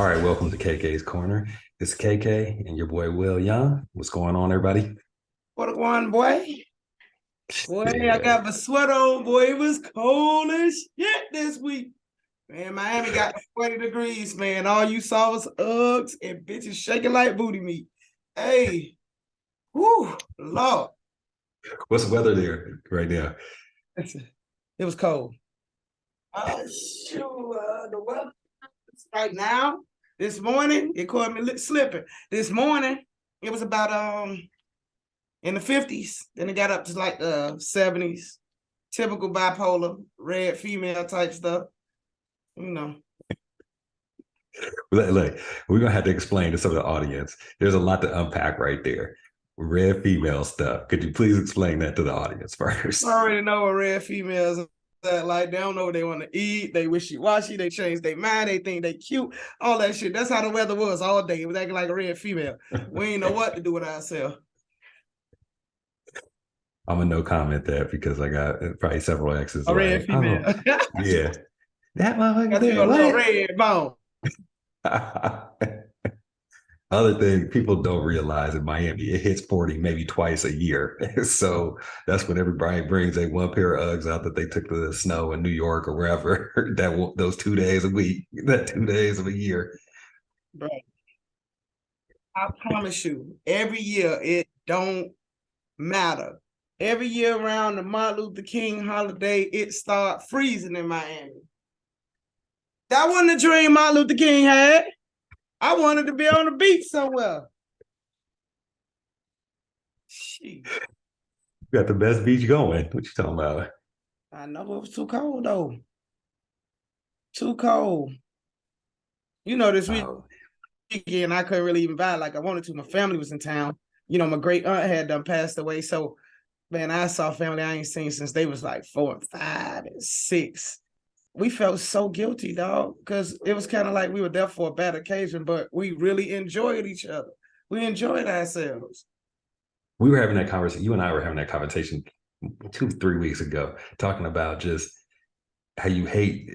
All right, welcome to KKs Corner. It's KK and your boy Will Young. What's going on, everybody? What a one, boy. Boy, I Yeah. got my sweater on, boy. It was cold as shit this week. Man, Miami got 40 degrees, man. All you saw was Uggs and bitches shaking like booty meat. Hey, whoo, Lord. What's the weather there right now? It was cold. Shoot, the weather right now, this morning, it caught me slipping. This morning, it was about in the 50s. Then it got up to like the 70s. Typical bipolar, red female type stuff. You know. Look, we're gonna have to explain to some of the audience. There's a lot to unpack right there. Red female stuff. Could you please explain that to the audience first? I already know what red females are like. They don't know what they want to eat. They wishy-washy. They change their mind. They think they cute. All that shit. That's how the weather was all day. It was acting like a red female. We ain't know what to do with ourselves. I'm gonna no comment that because I got probably several exes A red like, female. oh, yeah, that motherfucker Got you there. a little What? red bone. Other thing people don't realize in Miami, it hits 40 maybe twice a year. So that's when everybody brings a one pair of Uggs out that they took to the snow in New York or wherever those 2 days a week, that 2 days of a year. Bro, I promise you, every year it don't matter. Every year around the Martin Luther King holiday, it start freezing in Miami. That wasn't a dream Martin Luther King had. I wanted to be on the beach somewhere. Jeez. You got the best beach going. What you talking about? I know it was too cold though. Too cold. You know, this Oh, weekend I couldn't really even vibe like I wanted to. My family was in town. You know, my great aunt had done passed away. So, man, I saw family I ain't seen since they was like 4 and 5 and 6. We felt so guilty, dog, because it was kind of like we were there for a bad occasion, but we really enjoyed each other. We enjoyed ourselves. we were having that conversation. You and I were having that conversation 2, 3 weeks ago, talking about just how you hate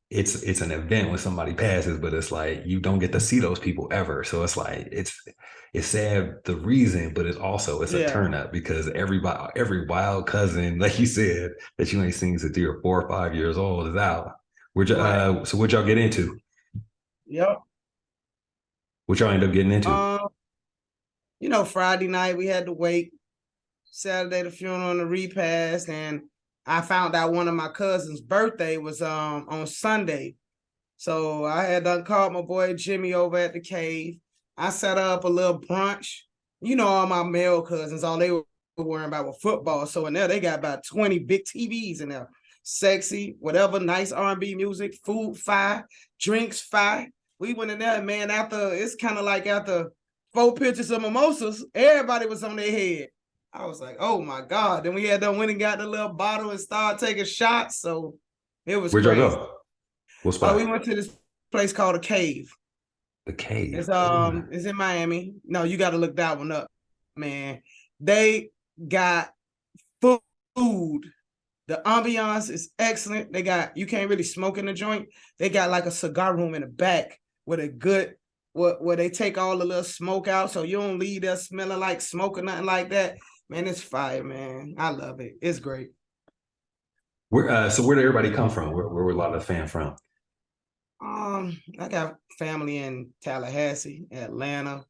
it's an event when somebody passes, but it's like you don't get to see those people ever. So it's like it's sad the reason, but it's a Yeah. turn up because every wild cousin, like you said, that you ain't seen since you're 4 or 5 years old is out. Right. So what y'all get into? Yep. What y'all end up getting into? Um, you know, Friday night we had to wait. Saturday the funeral and the repast, and I found out one of my cousin's birthday was on Sunday. So I had done called my boy Jimmy over at the cave. I set up a little brunch. You know, all my male cousins, all they were worrying about was football. So in there, they got about 20 big TVs in there. Sexy, whatever, nice R&B music, food fire, drinks fire. We went in there, man, after, it's kind of like after 4 pitchers of mimosas, everybody was on their head. I was like, oh my God. Then we had done went and got the little bottle and started taking shots. So it was Where'd y'all crazy. go? What We spot? went to this place called a cave. The cave. It's in Miami. No, you got to look that one up, man. They got food. The ambiance is excellent. They got, you can't really smoke in the joint. They got like a cigar room in the back with a good where they take all the little smoke out, so you don't leave there smelling like smoke or nothing like that. Man, it's fire, man. I love it. It's great. So where did everybody come from? Where were a lot of the fans from? I got family in Tallahassee, Atlanta,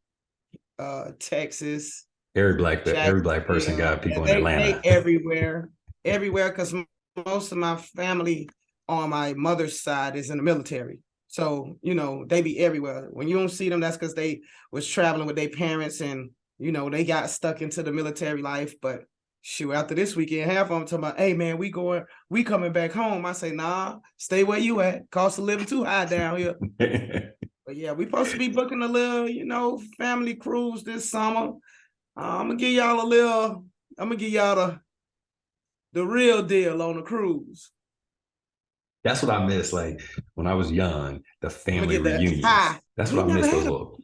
Texas, Every black person Jacksonville. got Yeah, people in they Atlanta. everywhere, because most of my family on my mother's side is in the military. So, you know, they be everywhere. When you don't see them, that's because they was traveling with their parents and, you know, they got stuck into the military life. But shoot, after this weekend, half of them talking about, hey man, we coming back home. I say, nah, stay where you at. Cost of living too high down here. But yeah, we supposed to be booking a little, you know, family cruise this summer. I'm gonna give y'all the real deal on the cruise. That's what I miss. Like when I was young, the I'm gonna family get the reunions. high. That's We what I never miss. Those had a little.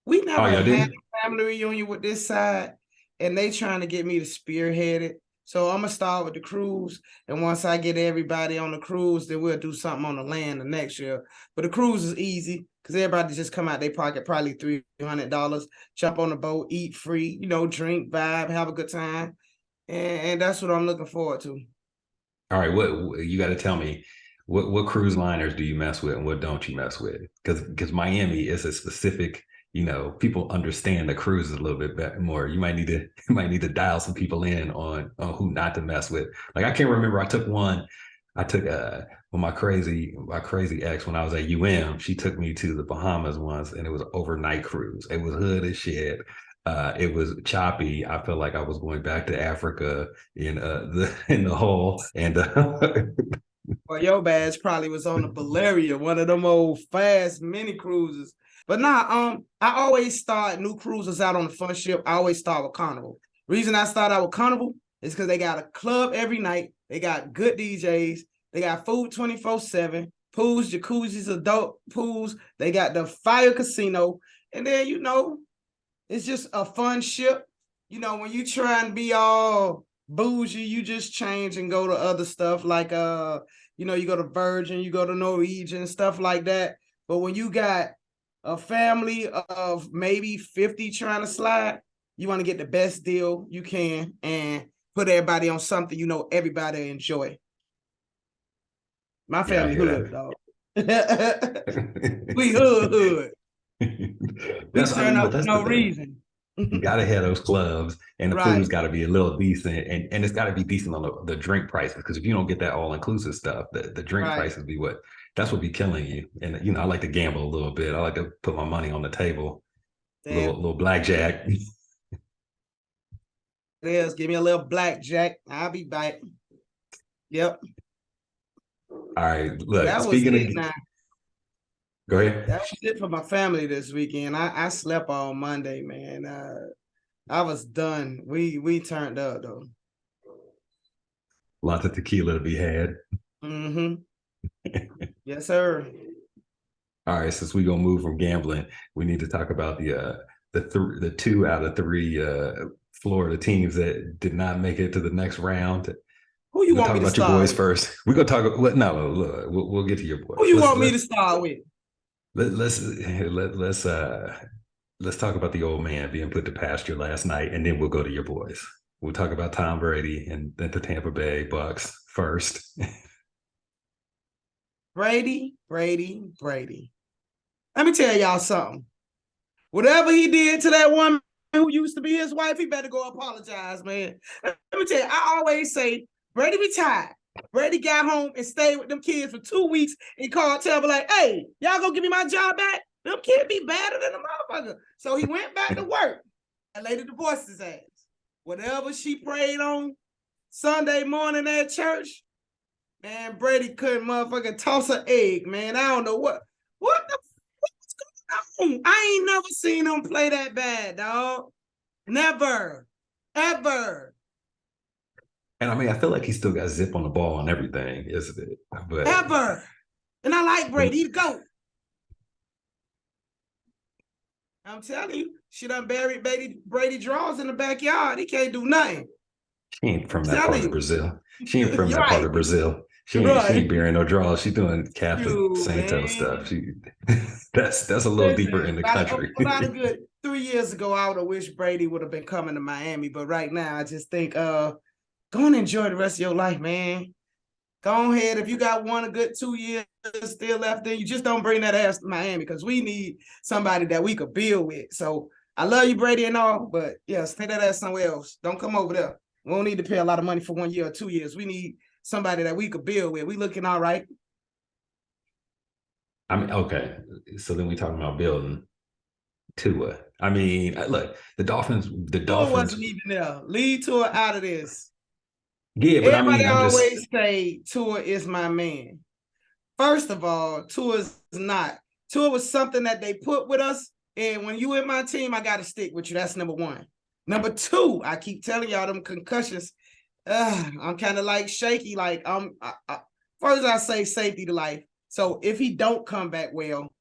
we Oh, never y'all had didn't? a family reunion with this side, and they trying to get me to spearhead it. So I'm gonna start with the cruise, and once I get everybody on the cruise, then we'll do something on the land the next year. But the cruise is easy because everybody just come out their pocket probably $300, jump on the boat, eat free, drink, vibe, have a good time, and that's what I'm looking forward to. All right, what you got to tell me? What cruise liners do you mess with, and what don't you mess with? Because Miami is a specific. People understand the cruises a little bit more. You might need to dial some people in on who not to mess with. Like I can't remember. I took one. I took well, my crazy ex when I was at She took me to the Bahamas once, and it was an overnight cruise. It was hood as shit. It was choppy. I felt like I was going back to Africa in the hole. And Well, your badge probably was on the Valeria, one of them old fast mini cruises. But nah, I always start new cruises out on the fun ship. I always start with Carnival. Reason I start out with Carnival is because they got a club every night. They got good DJs. They got food 24/7, pools, jacuzzis, adult pools. They got the fire casino. And then, it's just a fun ship. When you try and be all bougie, you just change and go to other stuff like you go to Virgin, you go to Norwegian, stuff like that. But when you got a family of maybe 50 trying to slide, you want to get the best deal you can and put everybody on something everybody enjoy. My family hood, dog. We hood. We turn up for no reason. You got to have those clubs, and the food's got to be a little decent, and it's got to be decent on the drink prices. Because if you don't get that all inclusive stuff, the drink prices that's what be killing you. And I like to gamble a little bit. I like to put my money on the table, little blackjack. It is. Give me a little blackjack. I'll be back. Yep. All right. Look, speaking of. Go ahead. That was it for my family this weekend. I slept all Monday, man. I was done. We turned up though. Lots of tequila to be had. Mm-hmm. Yes, sir. All right, since we gonna move from gambling, we need to talk about the 2 out of 3 Florida teams that did not make it to the next round. Who you want me to start your boys with? First? We're gonna talk. No, we'll get to your boys. Who you want me to start with? Let's talk about the old man being put to pasture last night, and then we'll go to your boys. We'll talk about Tom Brady and then the Tampa Bay Bucks first. Brady. Let me tell y'all something. Whatever he did to that woman who used to be his wife, he better go apologize, man. Let me tell you, I always say Brady retired. Brady got home and stayed with them kids for 2 weeks and called Tampa like, hey, y'all gonna give me my job back? Them kids be better than a motherfucker. So he went back to work. That lady divorced his ass. Whatever she prayed on Sunday morning at church, man, Brady couldn't motherfucking toss an egg, man. I don't know what's going on. I ain't never seen him play that bad, dog. Never. Ever. And I mean, I feel like he still got zip on the ball and everything, isn't it? But ever. And I like Brady. He's GOAT. I'm telling you, she done buried Brady draws in the backyard. He can't do nothing. She ain't from that part of Brazil. She ain't from that part of Brazil. She ain't burying no draws. She's doing Catholic Santo stuff. That's a little deeper in the country. About a good 3 years ago, I would have wished Brady would have been coming to Miami. But right now, I just think, go and enjoy the rest of your life, man. Go ahead. If you got a good 2 years still left, then you just don't bring that ass to Miami because we need somebody that we could build with. So I love you, Brady, and all, but yeah, stay that ass somewhere else. Don't come over there. We don't need to pay a lot of money for 1 year or 2 years. We need somebody that we could build with. We looking all right. I mean, okay. So then we talking about building Tua. I mean, look, the Dolphins wasn't even there. Lead Tua out of this. Yeah, but everybody always say Tua is my man. First of all, Tua is not. Tua was something that they put with us, and when you in my team, I got to stick with you. That's number one. Number two, I keep telling y'all them concussions. I'm kind of like shaky. Like first I say safety to life. So if he don't come back well,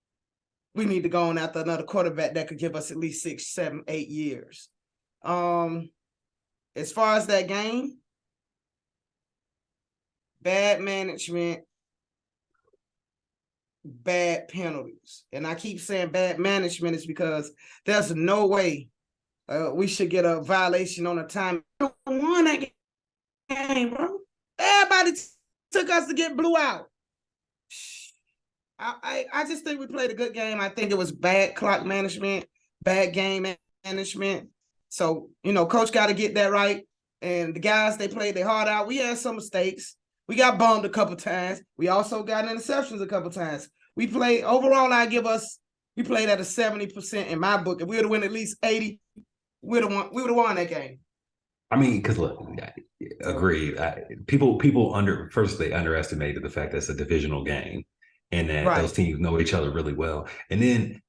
we need to go on after another quarterback that could give us at least 6, 7, 8 years. As far as that game, bad management, bad penalties. And I keep saying bad management is because there's no way we should get a violation on a time. We won that game, bro. Everybody took us to get blew out. I just think we played a good game. I think it was bad clock management, bad game management. So, coach got to get that right. And the guys, they played their heart out. We had some mistakes. We got bummed a couple times. We also got interceptions a couple times. We played, overall, we played at a 70% in my book. If we would have won at least 80, we would have won that game. I mean, because look, agreed. People they underestimated the fact that it's a divisional game and that those teams know each other really well. And then,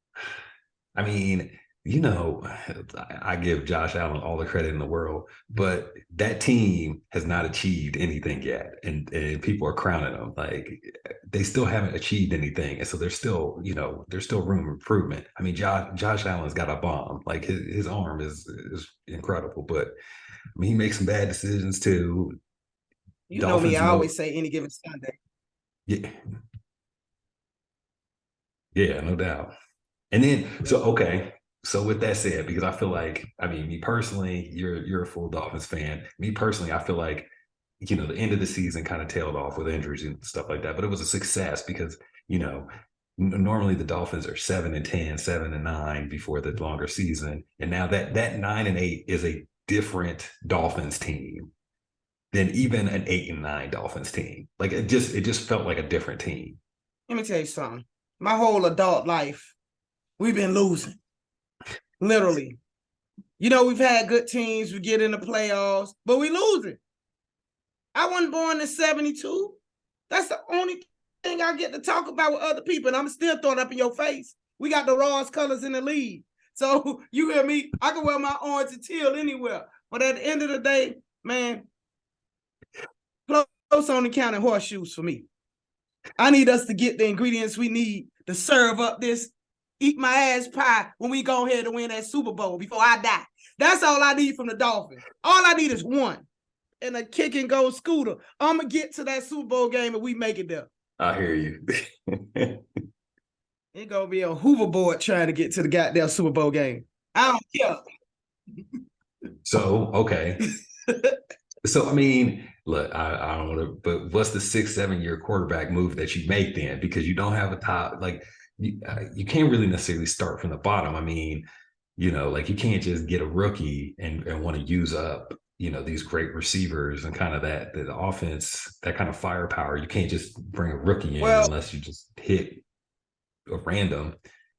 I mean, I give Josh Allen all the credit in the world, but that team has not achieved anything yet. And people are crowning them. Like, they still haven't achieved anything. And so there's still, there's still room for improvement. I mean, Josh Allen's got a bomb. Like, his arm is incredible, but I mean, he makes some bad decisions too. Dolphins, know me, I always say any given Sunday. Yeah. Yeah, no doubt. And then, so with that said, because I feel like, I mean, me personally, you're a full Dolphins fan. Me personally, I feel like, the end of the season kind of tailed off with injuries and stuff like that. But it was a success because, normally the Dolphins are 7-10, 7-9 before the longer season. And now that 9-8 is a different Dolphins team than even an 8-9 Dolphins team. Like, it just felt like a different team. Let me tell you something. My whole adult life, we've been losing. Literally. We've had good teams. We get in the playoffs, but we losing. I wasn't born in 72. That's the only thing I get to talk about with other people, and I'm still throwing up in your face. We got the rawest colors in the league. So, you hear me? I can wear my orange and teal anywhere. But at the end of the day, man, close on the counting horseshoes for me. I need us to get the ingredients we need to serve up this eat my ass pie when we go ahead and win that Super Bowl before I die. That's all I need from the Dolphins. All I need is one. And a kick and go scooter. I'm going to get to that Super Bowl game and we make it there. I hear you. It's going to be a hoverboard trying to get to the goddamn Super Bowl game. I don't care. So, okay. So, I mean, look, I don't want to, but what's the 6-7 year quarterback move that you make then? Because you don't have a top, like, you can't really necessarily start from the bottom. I mean, like, you can't just get a rookie and want to use up, these great receivers and kind of the offense, that kind of firepower. You can't just bring a rookie in unless you just hit a random.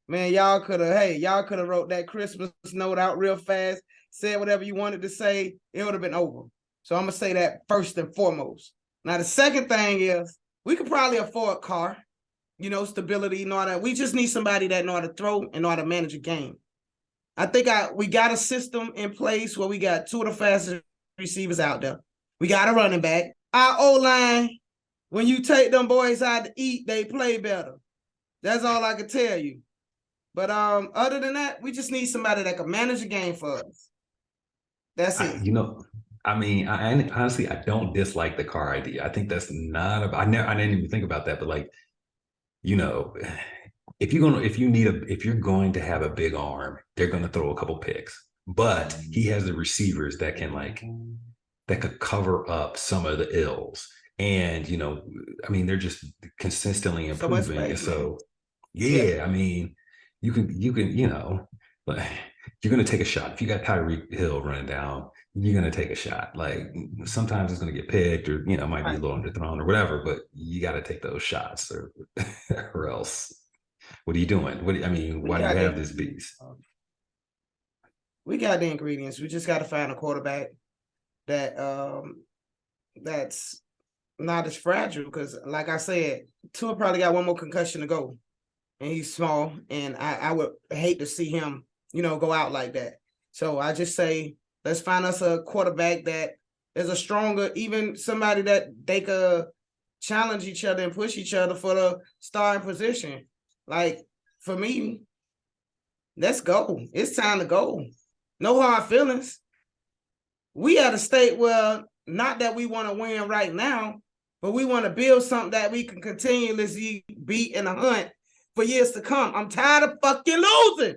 Man, y'all could have wrote that Christmas note out real fast, said whatever you wanted to say, it would have been over. So I'm going to say that first and foremost. Now, the second thing is we could probably afford Carr, stability, we just need somebody that know how to throw and know how to manage a game. I think we got a system in place where we got two of the fastest receivers out there. We got a running back. Our O-line, when you take them boys out to eat, they play better. That's all I can tell you. But other than that, we just need somebody that can manage a game for us. That's it. I mean, I honestly, I don't dislike the Carr idea. I think that's not. I didn't even think about that. But, like, if you're going to have a big arm, they're going to throw a couple picks. But he has the receivers that could cover up some of the ills. And, I mean, they're just consistently improving. So I mean, you can, like, you're going to take a shot. If you got Tyreek Hill running down, you're going to take a shot. Like, sometimes it's going to get picked or, might be a little underthrown or whatever, but you got to take those shots or else. What are you doing? Why do you have this beast? We got the ingredients. We just got to find a quarterback that that's not as fragile because, like I said, Tua probably got one more concussion to go, and he's small, and I would hate to see him, go out like that. So I just say, let's find us a quarterback that is a stronger, even somebody that they could challenge each other and push each other for the starting position. Like, for me, let's go. It's time to go. No hard feelings. We at a state where, not that we want to win right now, but we want to build something that we can continuously beat in a hunt for years to come. I'm tired of fucking losing.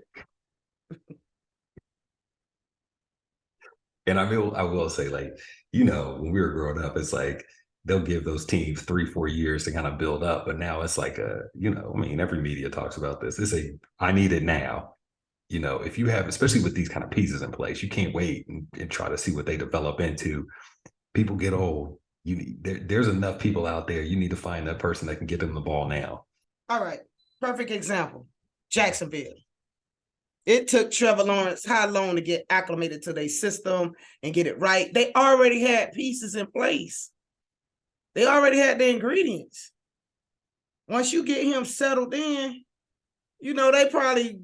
And I will say, like, you know, when we were growing up, it's like they'll give those teams 3-4 years to kind of build up. But now it's like you know, I mean, every media talks about this. It's I need it now. You know, if you have, especially with these kind of pieces in place, you can't wait and try to see what they develop into. People get old. There's enough people out there. You need to find that person that can get them the ball now. All right. Perfect example. Jacksonville. It took Trevor Lawrence how long to get acclimated to their system and get it right? They already had pieces in place. They already had the ingredients. Once you get him settled in, you know, they probably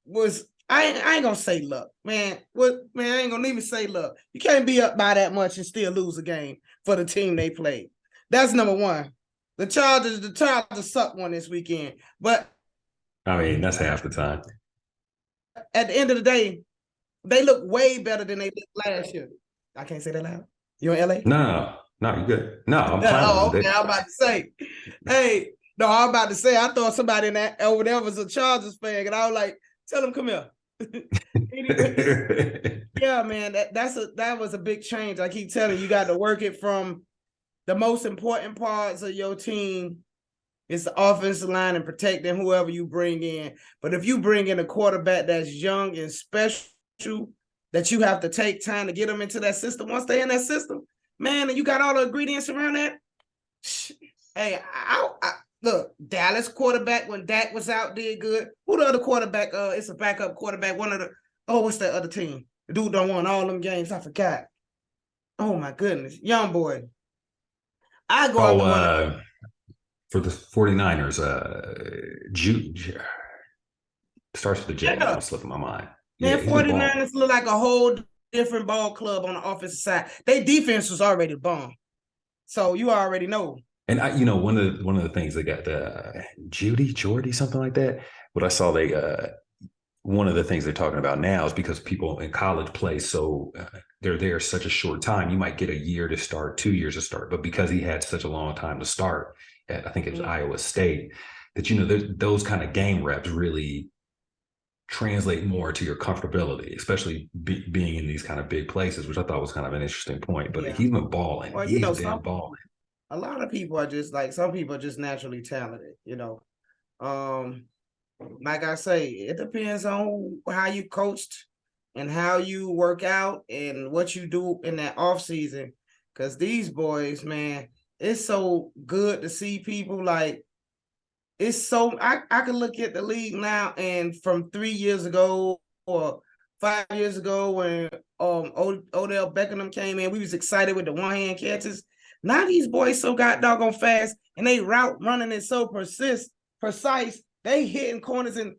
was, I ain't gonna say luck, man. I ain't gonna even say luck. You can't be up by that much and still lose a game for the team they played. That's number one. The Chargers suck one this weekend. But I mean, that's half the time. At the end of the day, they look way better than they looked last year. I can't say that loud. You in LA? No, you good. No, I'm fine. Oh, okay. I'm about to say, hey, no, I'm about to say, I thought somebody in that over there was a Chargers fan, and I was like, tell him come here. Anyway, yeah, man, that was a big change. I keep telling you, got to work it from the most important parts of your team. It's the offensive line and protecting whoever you bring in. But if you bring in a quarterback that's young and special, that you have to take time to get them into that system, once they're in that system, man, and you got all the ingredients around that. Hey, look, Dallas quarterback when Dak was out did good. Who the other quarterback? It's a backup quarterback. What's that other team? The dude done won all them games. I forgot. Oh my goodness, young boy. I go out for the 49ers, starts with the J. Yeah. Slipping my mind. Man, 49ers look like a whole different ball club on the offensive side. Their defense was already bomb, so you already know. And one of the things they got Jordy, something like that. What I saw one of the things they're talking about now is because people in college play, so they're there such a short time. You might get a year to start, 2 years to start, but because he had such a long time to start at, I think it was Iowa State, that those kind of game reps really translate more to your comfortability, especially being in these kind of big places, which I thought was kind of an interesting point. But he's been balling. Well, he's been balling. A lot of people are just like, some people are just naturally talented, like I say, it depends on how you coached and how you work out and what you do in that off season. Because these boys, man, it's so good to see people like, it's so, I can look at the league now and from 3 years ago or 5 years ago when Odell Beckham came in, we was excited with the one-hand catches. Now these boys so got doggone fast and they route running is so precise. They hitting corners and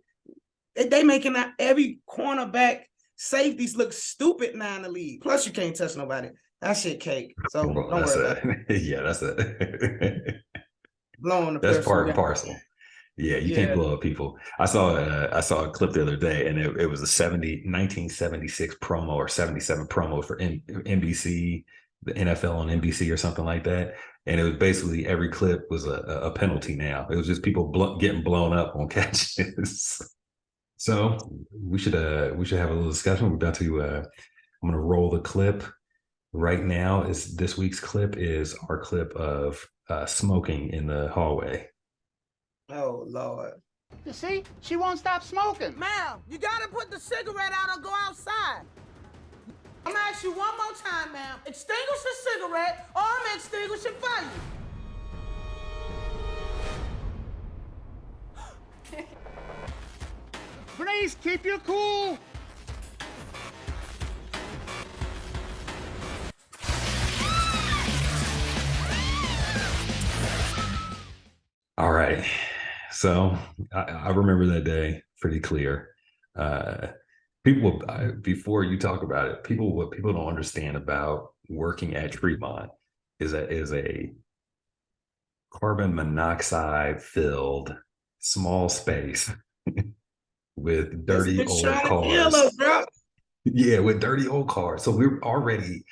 they making that every cornerback safeties look stupid now in the league. Plus, you can't touch nobody. That shit cake. So don't worry about it. Yeah, that's it. Blowing the that's part and parcel. Yeah, you can't blow up people. I saw a clip the other day, and it was a 1976 promo or 77 promo for NBC, the NFL on NBC or something like that. And it was basically every clip was a penalty now. It was just people getting blown up on catches. So we should have a little discussion. We're about to I'm gonna roll the clip right now. This week's clip is our clip of smoking in the hallway. Oh Lord. You see, she won't stop smoking. Ma'am, you gotta put the cigarette out or go outside. I'm gonna ask you one more time, ma'am. Extinguish the cigarette or I'm extinguishing for you. Please keep your cool. All right. So I remember that day pretty clear. People, before you talk about it, what people don't understand about working at Tremont is a carbon monoxide filled small space with dirty old cars. Yeah, with dirty old cars. So we're already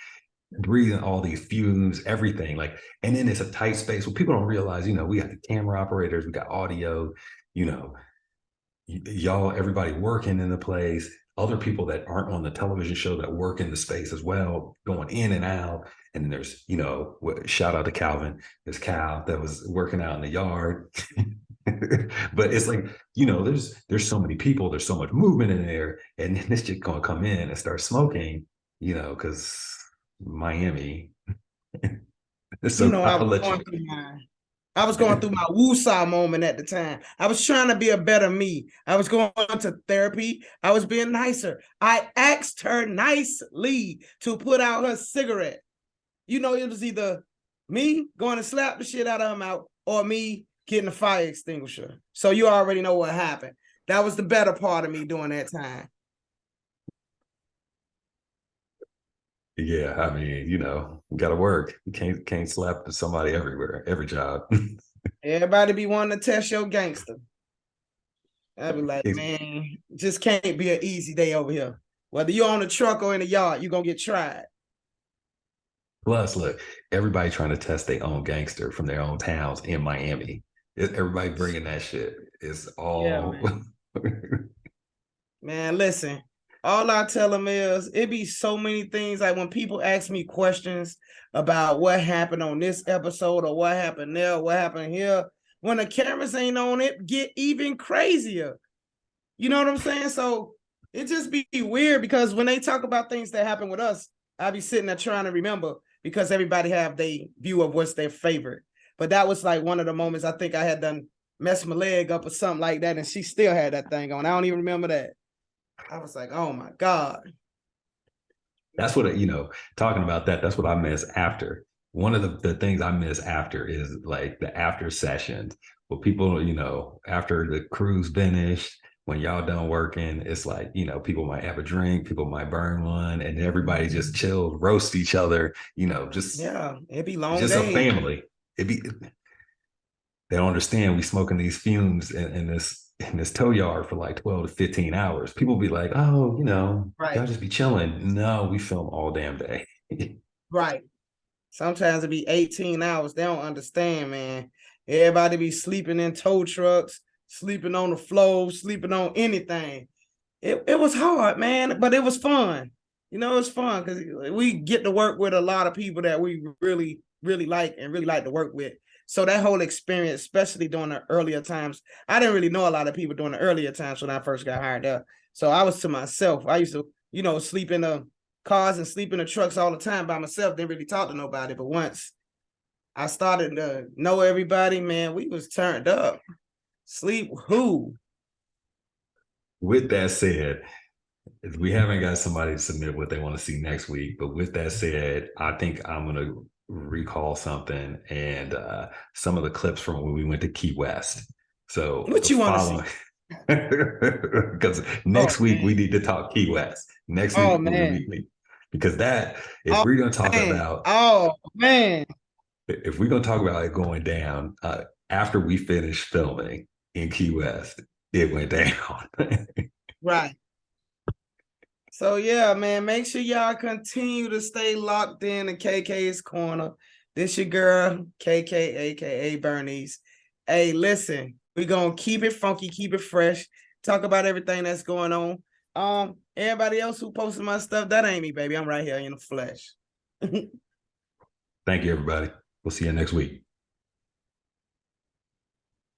breathing all these fumes, everything. Like, and then it's a tight space. What people don't realize, we got the camera operators, we got audio, you know, y'all, everybody working in the place, other people that aren't on the television show that work in the space as well, going in and out. And then there's, shout out to Calvin, there's Cal that was working out in the yard. But it's like, there's so many people, there's so much movement in there, and then this chick gonna come in and start smoking, because Miami. So I'll let you. I was going through my woosah moment at the time. I was trying to be a better me. I was going to therapy. I was being nicer. I asked her nicely to put out her cigarette. It was either me going to slap the shit out of her mouth or me getting a fire extinguisher. So you already know what happened. That was the better part of me during that time. Yeah, I mean, you got to work. You can't slap somebody everywhere, every job. Everybody be wanting to test your gangster. I'd be like, man, just can't be an easy day over here. Whether you're on the truck or in the yard, you're going to get tried. Plus, look, everybody trying to test their own gangster from their own towns in Miami. Everybody bringing that shit. It's all... Yeah, man, listen, all I tell them is it be so many things. Like when people ask me questions about what happened on this episode or what happened there, what happened here, when the cameras ain't on, it get even crazier. You know what I'm saying? So it just be weird because when they talk about things that happen with us, I be sitting there trying to remember because everybody have their view of what's their favorite. But that was like one of the moments I think I had done messed my leg up or something like that, and she still had that thing on. I don't even remember that. I was like, oh my God. That's what, talking about that, that's what I miss after. One of the things I miss after is like the after sessions where people, after the cruise finished, when y'all done working, it's like, people might have a drink, people might burn one, and everybody just chills, roast each other, just... Yeah, it'd be long just days. a family. They don't understand we smoking these fumes in this tow yard for like 12 to 15 hours. People be like, oh, right. y'all just be chilling. No, we film all damn day. Right. Sometimes it be 18 hours. They don't understand, man. Everybody be sleeping in tow trucks, sleeping on the floor, sleeping on anything. It was hard, man, but it was fun. It was fun because we get to work with a lot of people that we really, really like and really like to work with. So that whole experience, especially during the earlier times, I didn't really know a lot of people during the earlier times when I first got hired up. So I was to myself. I used to, sleep in the cars and sleep in the trucks all the time by myself. Didn't really talk to nobody. But once I started to know everybody, man, we was turned up. Sleep who? With that said, we haven't got somebody to submit what they want to see next week. But with that said, I think I'm going to recall something and some of the clips from when we went to Key West. So what you want to see? Because next week we need to talk Key West. Next week, because if we're going to talk about, if we're going to talk about it going down after we finish filming in Key West, it went down. Right. So yeah, man, make sure y'all continue to stay locked in KK's Corner. This your girl, KK, aka Bernice. Hey, listen, we're gonna keep it funky, keep it fresh, talk about everything that's going on. Everybody else who posted my stuff, that ain't me, baby. I'm right here in the flesh. Thank you, everybody. We'll see you next week.